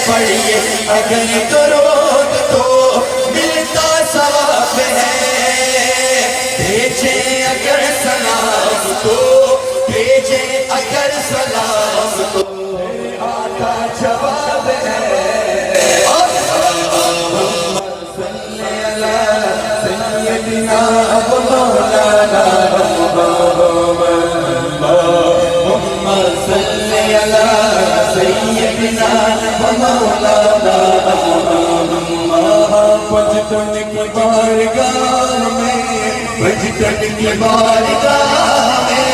پڑھیے اگر درود تو ملتا ثواب ہے، بھیجے اگر سلام تو بھیجے اگر سلام تو آقا جواب ہے۔ سیدنا ابو مولانا محمد صلی علی سیدنا ابو مولانا بجتن کی بارگاہ میں، بجتن کی بارگاہ میں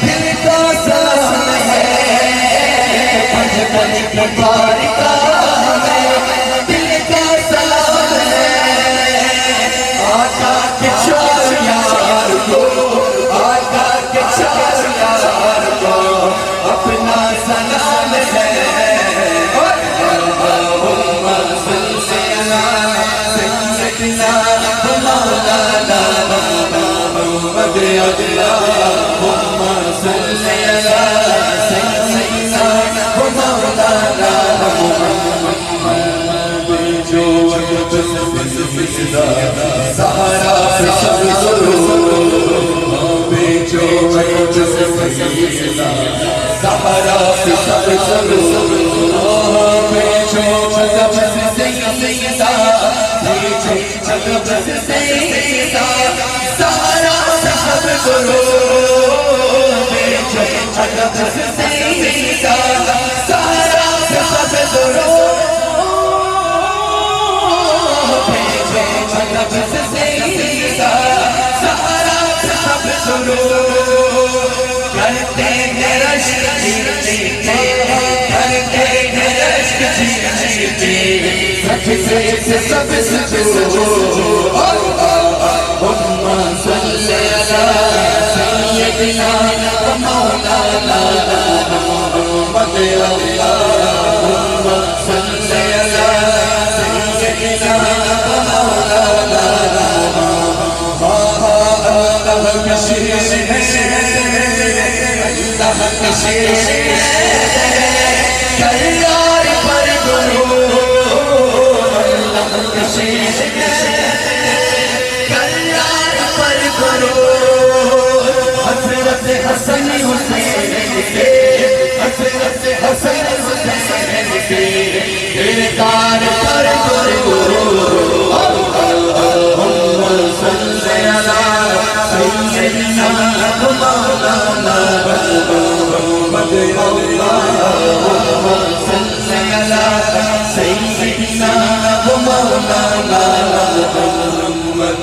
ملتا سلام ہے، بجتن کی بارگاہ میں ملتا سلام ہے۔ آقا کے چار یار کو، آقا کے چار یار کو اپنا سلام ہے۔ اللہم صلی علی سیدنا مولانا محمد، اللہم صلی علی سیدنا مولانا محمد، جو سہارا سب ضرور، بیچو سہارا سب ضرور، بیچو جب سے سیدہ، بیچو جب سے سیدہ سہارا سب ضرور، بیچو جب سے سیدہ سہارا سب ضرور، کرتے ہیں رشک جیتے، کرتے ہیں رشک جیتے سب سے سب سے دور۔ اللہم صلی علی سیدنا مولانا محمد، اللہم صلی علی سیدنا مولانا اللہ کا شیر ہے، اللہ کا شیر ہے، کریار پر درود، اللہ کا شیر ہے، کریار پر درود، حضرت حسن حسین کے، حضرت حسن حسین کے کردار پر درود۔ اللہم صلی علی سیدنا مولانا محمد، اللہم صلی علی سیدنا مولانا محمد۔